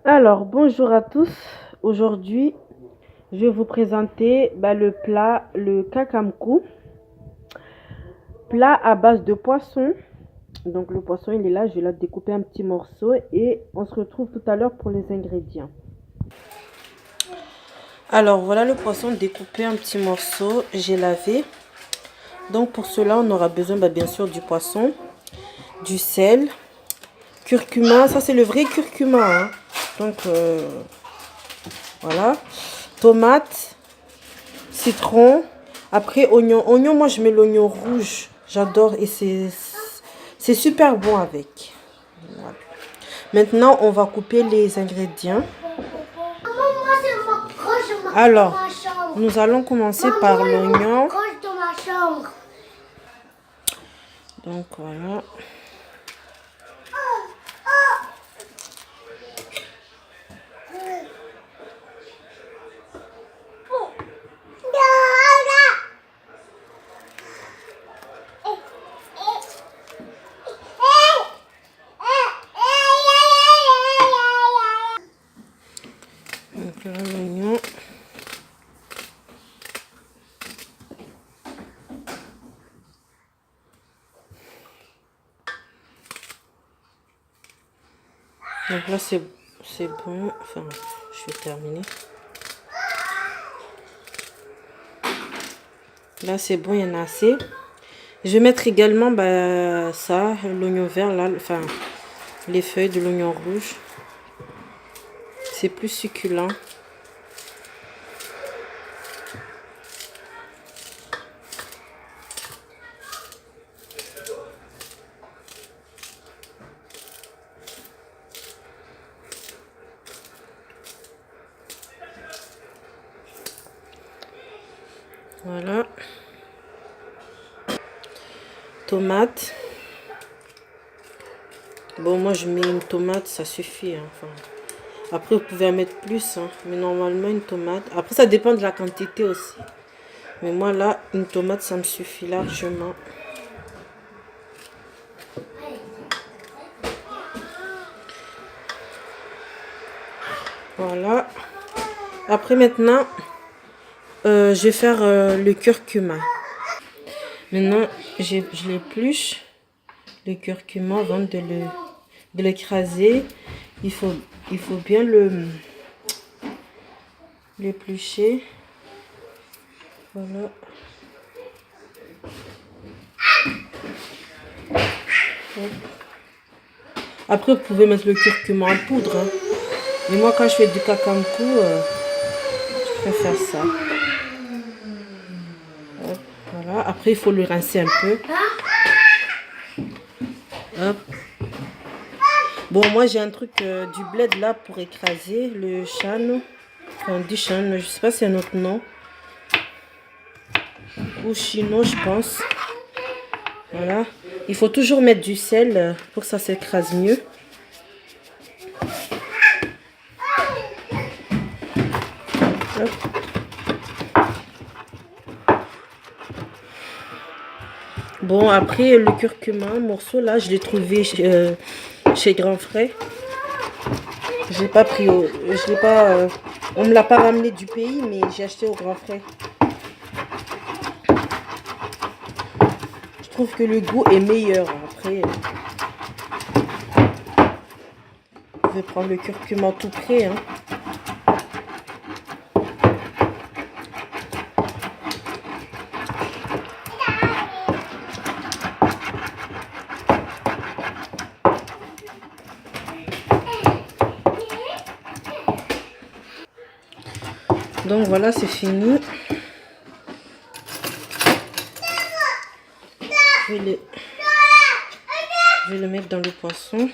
Alors, bonjour à tous. Aujourd'hui, je vais vous présenter le plat, le kakamkou, plat à base de poisson. Donc, le poisson, il est là, je vais le découper en petits morceaux et on se retrouve tout à l'heure pour les ingrédients. Alors, voilà le poisson découpé en petits morceaux, j'ai lavé. Donc, pour cela, on aura besoin bien sûr du poisson, du sel, curcuma, ça c'est le vrai curcuma, hein. Donc, voilà, tomate, citron, après oignon. Oignon, moi je mets l'oignon rouge, j'adore et c'est super bon avec. Voilà. Maintenant, on va couper les ingrédients. Alors, nous allons commencer par l'oignon. Donc voilà. Donc là, l'oignon. Donc là, c'est bon. Enfin, je vais terminer. Là, c'est bon, il y en a assez. Je vais mettre également ça, l'oignon vert, là, enfin, les feuilles de l'oignon rouge. C'est plus succulent. Voilà. Tomate. Bon, moi je mets une tomate, ça suffit, hein. Enfin, après, vous pouvez en mettre plus, hein. Mais normalement, une tomate. Après, ça dépend de la quantité aussi. Mais moi, là, une tomate, ça me suffit largement. Voilà. Après, maintenant, je vais faire le curcuma. Maintenant, je l'épluche, le curcuma, avant de l'écraser. Il faut bien l'éplucher. Voilà. Après, vous pouvez mettre le curcuma en poudre, hein. Mais moi, quand je fais du kakamkou, je préfère ça. Hop, voilà. Après, il faut le rincer un peu. Hop. Bon, moi, j'ai un truc du bled là pour écraser le chano. Enfin, on dit chano, je sais pas si c'est un autre nom. Ou chino, je pense. Voilà. Il faut toujours mettre du sel pour que ça s'écrase mieux. Hop. Bon, après le curcuma, morceau là, je l'ai trouvé chez Grand Frais. Je l'ai pas pris je l'ai pas, on me l'a pas ramené du pays, mais j'ai acheté au Grand Frais. Je trouve que le goût est meilleur. Après, je vais prendre le curcuma tout prêt, hein. Donc voilà, c'est fini. Je vais le mettre dans le poisson.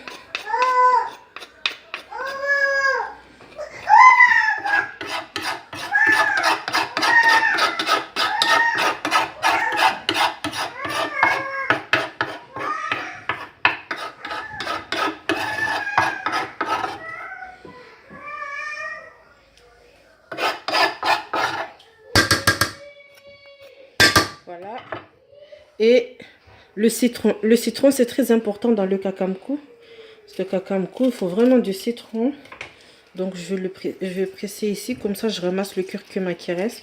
Voilà. Et le citron. Le citron, c'est très important dans le kakamkou. Parce que le kakamkou, il faut vraiment du citron. Donc je vais presser ici, comme ça je ramasse le curcuma qui reste.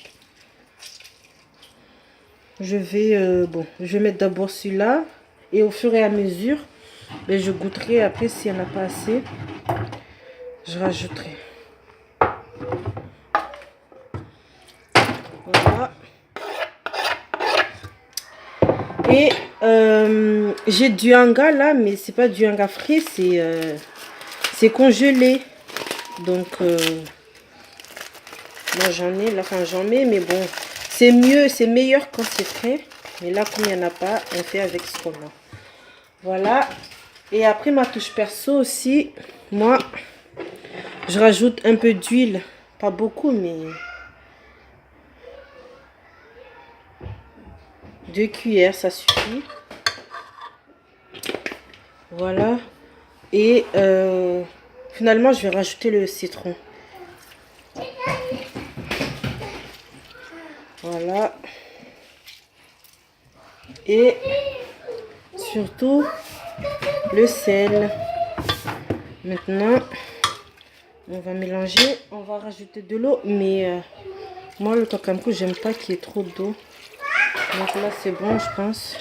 Je vais mettre d'abord celui-là et au fur et à mesure, ben, je goûterai. Après, s'il n'y en a pas assez, je rajouterai. Voilà. Et j'ai du hanga là, mais c'est pas du hanga frais, c'est congelé. Donc moi j'en ai là, enfin j'en mets, mais bon, c'est mieux, c'est meilleur quand c'est frais. Mais là, comme il n'y en a pas, on fait avec ce qu'on a. Voilà. Et après, ma touche perso aussi, moi, je rajoute un peu d'huile. Pas beaucoup, mais 2 cuillères, ça suffit. Voilà. Et finalement, je vais rajouter le citron. Voilà. Et surtout, le sel. Maintenant, on va mélanger. On va rajouter de l'eau. Mais moi, le kakamko, j'aime pas qu'il y ait trop d'eau. Donc là, c'est bon, je pense.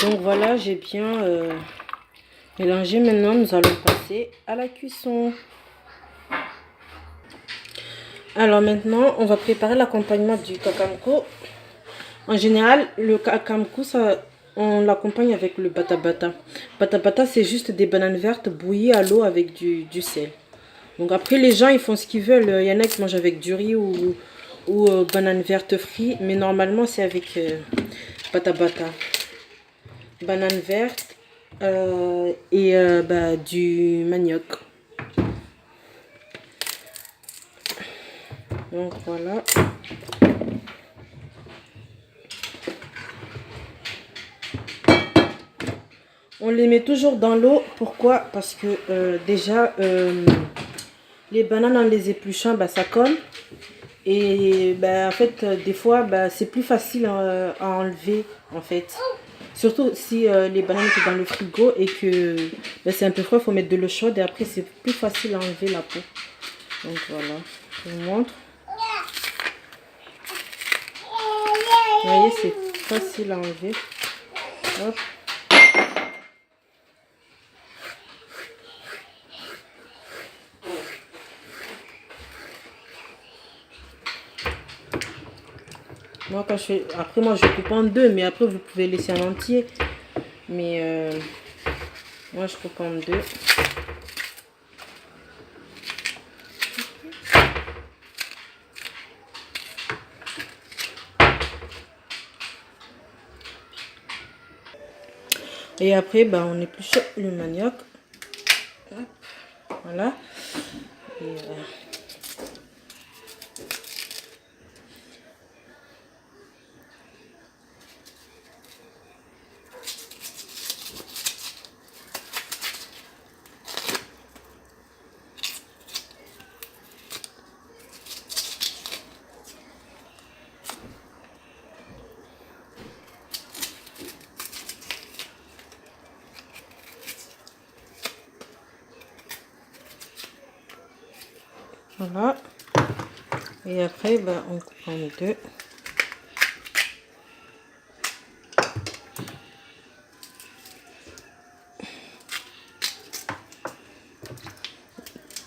Donc voilà, j'ai bien mélangé. Maintenant, nous allons passer à la cuisson. Alors maintenant, on va préparer l'accompagnement du kakamko. En général, le kakamko, on l'accompagne avec le bata bata. Bata bata, c'est juste des bananes vertes bouillies à l'eau avec du sel. Donc après, les gens, ils font ce qu'ils veulent. Il y en a qui mangent avec du riz ou bananes vertes frites. Mais normalement, c'est avec bata bata. Banane verte et du manioc. Donc voilà. On les met toujours dans l'eau. Pourquoi? Parce que déjà, les bananes en les épluchant, ça colle. Et en fait, des fois, c'est plus facile à enlever, en fait. Surtout si les bananes sont dans le frigo et que c'est un peu froid, il faut mettre de l'eau chaude. Et après, c'est plus facile à enlever la peau. Donc voilà, je vous montre. Vous voyez, c'est facile à enlever. Hop. Moi, quand je fais... Après, moi, je coupe en deux, mais après, vous pouvez laisser en entier. Mais moi, je coupe en deux. Et après, on épluche le manioc. Hop. Voilà. Et, voilà. Et après, on coupe en deux.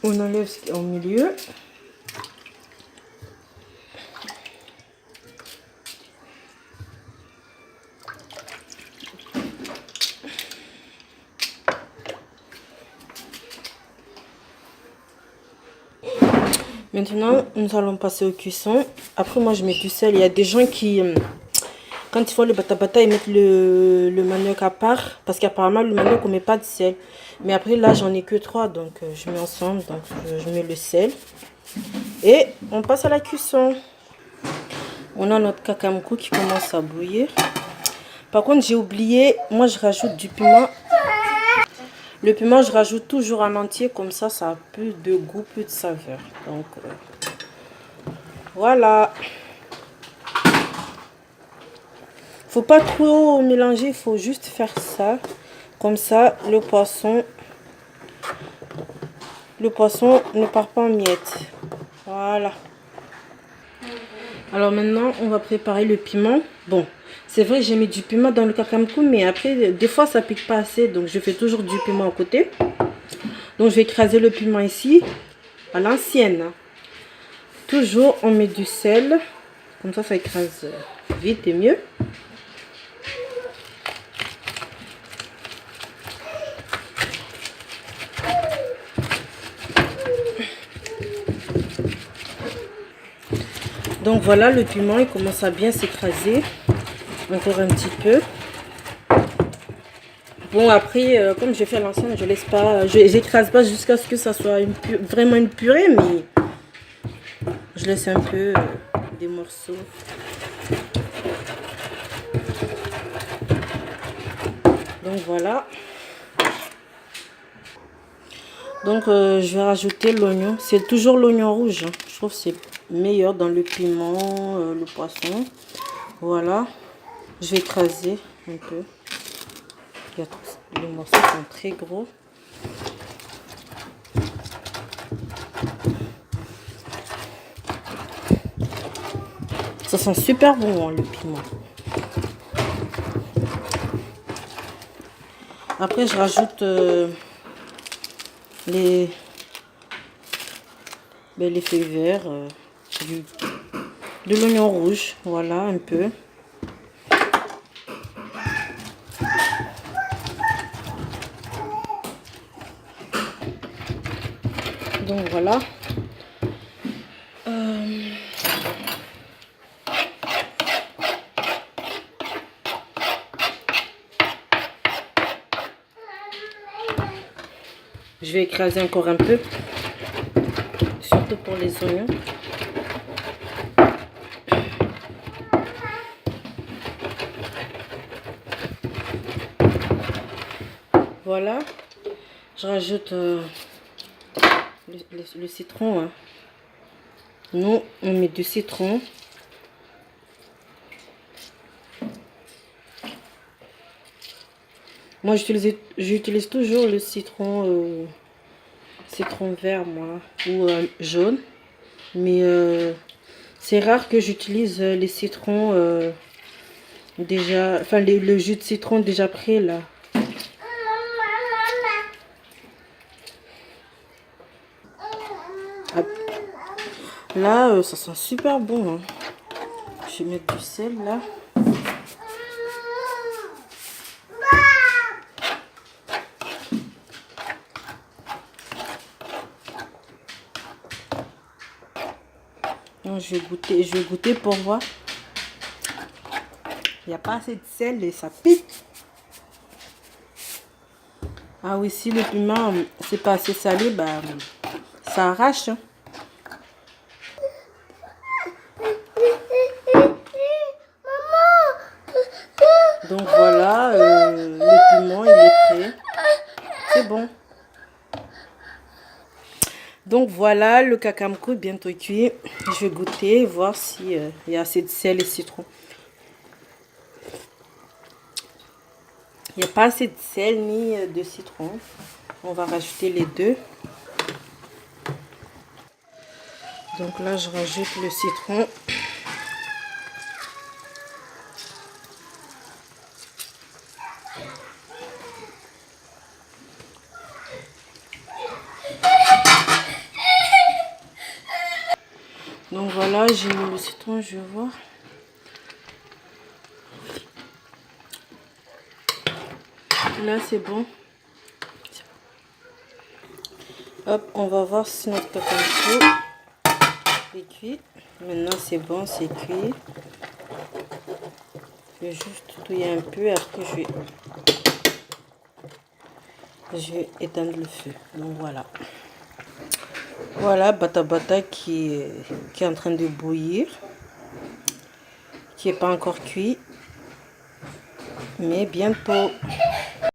On enlève ce qui est au milieu. Maintenant, nous allons passer aux cuissons. Après, moi, je mets du sel. Il y a des gens qui, quand ils font le bata bata, ils mettent le manioc à part. Parce qu'apparemment, le manioc, on ne met pas de sel. Mais après, là, j'en ai que 3. Donc, je mets ensemble. Donc, je mets le sel. Et on passe à la cuisson. On a notre kakamko qui commence à bouillir. Par contre, j'ai oublié, moi, je rajoute du piment. Le piment, je rajoute toujours en entier, comme ça a plus de goût, plus de saveur. Donc, voilà. Faut pas trop mélanger, il faut juste faire ça. Comme ça, le poisson ne part pas en miettes. Voilà. Alors maintenant, on va préparer le piment. Bon, c'est vrai, j'ai mis du piment dans le kakamkou, mais après, des fois, ça pique pas assez. Donc, je fais toujours du piment à côté. Donc, je vais écraser le piment ici, à l'ancienne. Toujours, on met du sel. Comme ça écrase vite et mieux. Donc voilà, le piment, il commence à bien s'écraser. Encore un petit peu. Bon, après, comme je fais à l'ancienne, je laisse pas, j'écrase pas jusqu'à ce que ça soit vraiment une purée, mais je laisse un peu des morceaux. Donc voilà. Donc je vais rajouter l'oignon. C'est toujours l'oignon rouge, hein. Je trouve que c'est meilleur dans le piment, le poisson. Voilà. Je vais écraser un peu. Les morceaux sont très gros. Ça sent super bon, hein, le piment. Après, je rajoute les feuilles vertes, de l'oignon rouge. Voilà, un peu. Donc voilà. Je vais écraser encore un peu, surtout pour les oignons. Voilà. Je rajoute le citron. Hein. Nous, on met du citron. Moi, j'utilise toujours le citron, citron vert, moi, ou jaune. Mais c'est rare que j'utilise les citrons déjà, enfin le jus de citron déjà prêt là. Là, ça sent super bon. Hein. Je vais mettre du sel là. Je vais goûter pour voir. Il n'y a pas assez de sel et ça pique. Ah oui, si le piment c'est pas assez salé, bah, ça arrache. Hein. Donc voilà, le piment il est prêt. C'est bon. Donc voilà, le kakamkou bientôt cuit. Je vais goûter, voir si il y a assez de sel et citron. Il n'y a pas assez de sel ni de citron. On va rajouter les deux. Donc là, je rajoute le citron. Donc voilà, j'ai mis le citron, je vais voir. Là, c'est bon. Hop, on va voir si notre kakamkou est cuit. Maintenant, c'est bon, c'est cuit. Je vais juste touiller un peu. Après, je vais éteindre le feu. Donc voilà. Voilà, bata bata qui est en train de bouillir. Qui n'est pas encore cuit. Mais bientôt.